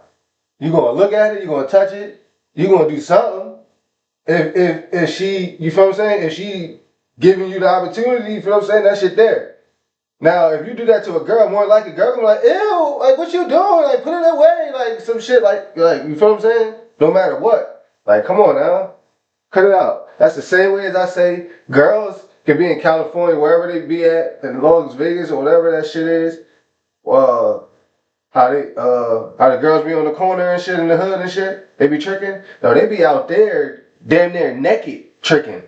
S3: you gonna look at it, you gonna touch it, you gonna do something. If she, you feel what I'm saying? If she giving you the opportunity, you feel what I'm saying? That shit there. Now, if you do that to a girl, more like a girl gonna be like, ew, like what you doing? Like put it away, like some shit, like you feel what I'm saying? No matter what, like come on now, cut it out. That's the same way as I say girls can be in California, wherever they be at, in Las Vegas or whatever that shit is. How the girls be on the corner and shit in the hood and shit, they be tricking. No, they be out there damn near naked tricking.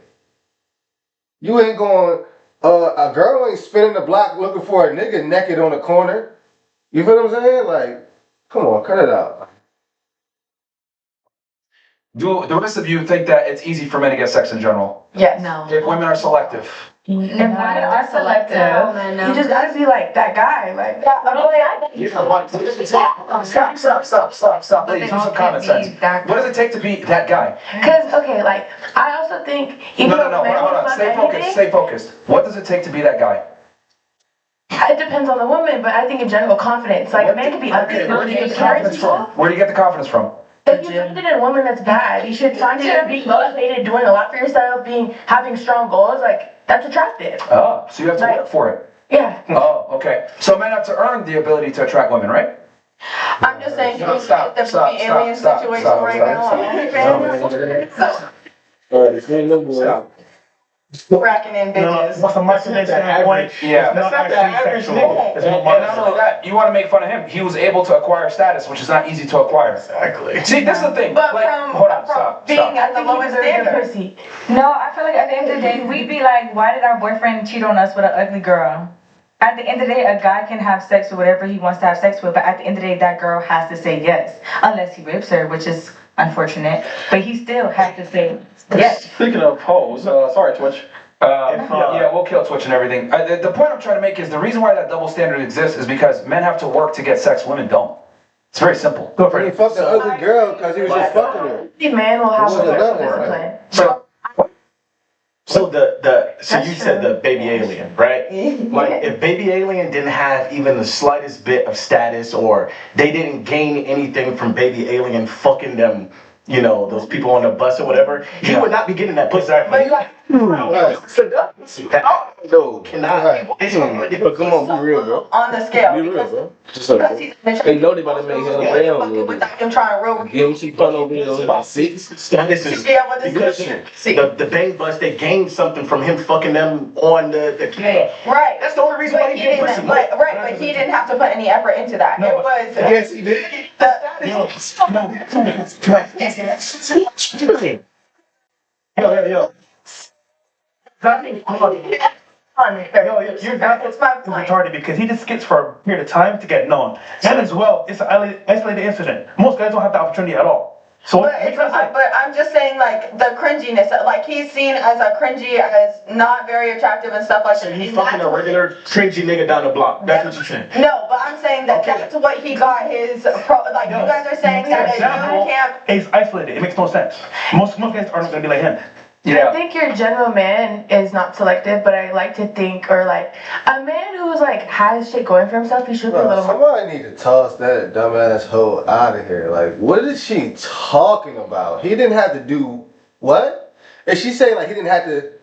S3: You ain't going, a girl ain't spinning the block looking for a nigga naked on the corner. You feel what I'm saying? Like, come on, cut it out.
S1: Do the rest of you think that it's easy for men to get sex in general?
S2: Yes.
S10: No.
S1: If women are selective?
S8: If women are selective,
S12: you just gotta be like that guy, like.
S1: Stop. Ladies, use some common sense. What does it take to be that guy?
S12: Cause okay, like I also think
S1: No, hold on. Stay focused. What does it take to be that guy?
S12: It depends on the woman, but I think in general, confidence. Like a man can be ugly.
S1: Where do you get the confidence from? Where do you get the confidence from?
S12: If you find it in a woman that's bad, you should find it in being motivated, doing a lot for yourself, having strong goals. Like that's attractive.
S1: Oh, so you have to work for it.
S12: Yeah.
S1: Oh, okay. So men have to earn the ability to attract women, right?
S2: I'm just saying, stop, alien situation right now.
S4: Stop.
S2: Racking in bitches.
S5: What's the marketing standpoint?
S1: Yeah.
S5: It's not actually sexual. It's more
S1: And not only that, you want to make fun of him. He was able to acquire status, which is not easy to acquire.
S5: Exactly.
S1: See, this is the thing.
S2: But
S1: like, hold on, stop.
S2: Being at the lowest standard.
S12: Pussy.
S8: no, I feel like at the end of the day, we'd be like, why did our boyfriend cheat on us with an ugly girl? At the end of the day, a guy can have sex with whatever he wants to have sex with, but at the end of the day, that girl has to say yes. Unless he rapes her, which is unfortunate. But he still has to say yes.
S5: Speaking of hoes, sorry, Twitch.
S1: Yeah, we'll kill Twitch and everything. The point I'm trying to make is the reason why that double standard exists is because men have to work to get sex, women don't. It's very simple.
S3: Go for it. He fucked the ugly girl because he was just fucking her.
S12: The man will have a discipline.
S7: So you said the baby alien, right? Like if baby alien didn't have even the slightest bit of status or they didn't gain anything from baby alien fucking them you know, those people on the bus or whatever, he would not be getting that pussy.
S5: Exactly.
S4: No,
S7: Cannot.
S4: but come on, be real, bro.
S2: On the scale.
S4: Be real, bro. Just
S2: Because he's been
S4: they know they about to make hell
S2: fucking
S4: around.
S2: without him trying real.
S4: Give him some fun over here about 6.
S2: Yeah, but
S7: Because the bang bus, they gained something from him fucking them on the camera.
S2: Right.
S7: That's the only reason why he getting pussy.
S2: But he didn't have to put any effort into that.
S5: No.
S2: It was.
S3: Yes, he did.
S5: Yo.
S2: It's my point.
S5: Retarded because he just skits for a period of time to get known. And as well, it's an isolated incident. Most guys don't have the opportunity at all. So
S2: But I'm just saying, like, the cringiness, like, he's seen as a cringy, as not very attractive and stuff like that.
S7: He's fucking a regular cringy nigga down the block. That's what you're saying.
S2: No, but I'm saying that that's what he got his, you guys are saying that you can't.
S5: He's isolated. It makes no sense. Most guys aren't gonna be like him.
S12: I think your general man is not selective, but I like to think, or like, a man who's like has shit going for himself, he should be a little more.
S3: Somebody need to toss that dumbass hoe out of here. Like, what is she talking about? He didn't have to do what? And she's saying like he didn't have to.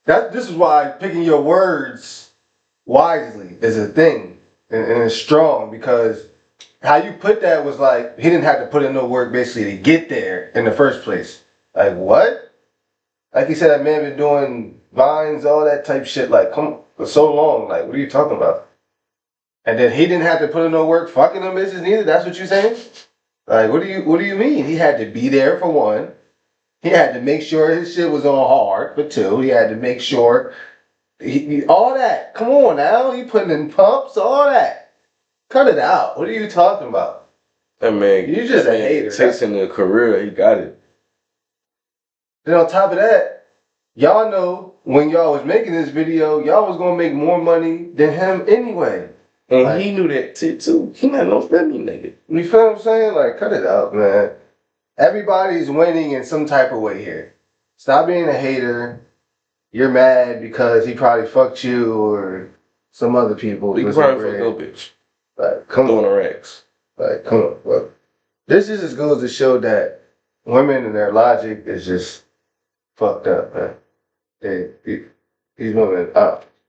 S3: This is why picking your words wisely is a thing and it's strong, because how you put that was like he didn't have to put in no work basically to get there in the first place. Like what? Like he said, that man been doing vines, all that type shit, like, come for so long. Like, what are you talking about? And then he didn't have to put in no work fucking them bitches neither. That's what you're saying? Like, what do you mean? He had to be there for one. He had to make sure his shit was on hard for two. He had to make sure all that. Come on now, he putting in pumps, all that. Cut it out. What are you talking about?
S4: That man,
S3: you just a hater.
S4: Chasing a career, he got it.
S3: Then on top of that, y'all know when y'all was making this video, y'all was gonna make more money than him anyway.
S4: And like, he knew that shit too. He not no friendly nigga.
S3: You feel what I'm saying? Like, cut it out, man. Everybody's winning in some type of way here. Stop being a hater. You're mad because he probably fucked you or some other people.
S4: He probably fucked your bitch.
S3: Like, come on.
S4: Racks.
S3: Like, come on. Well, this just goes to show that women and their logic is just fucked up, man. These women,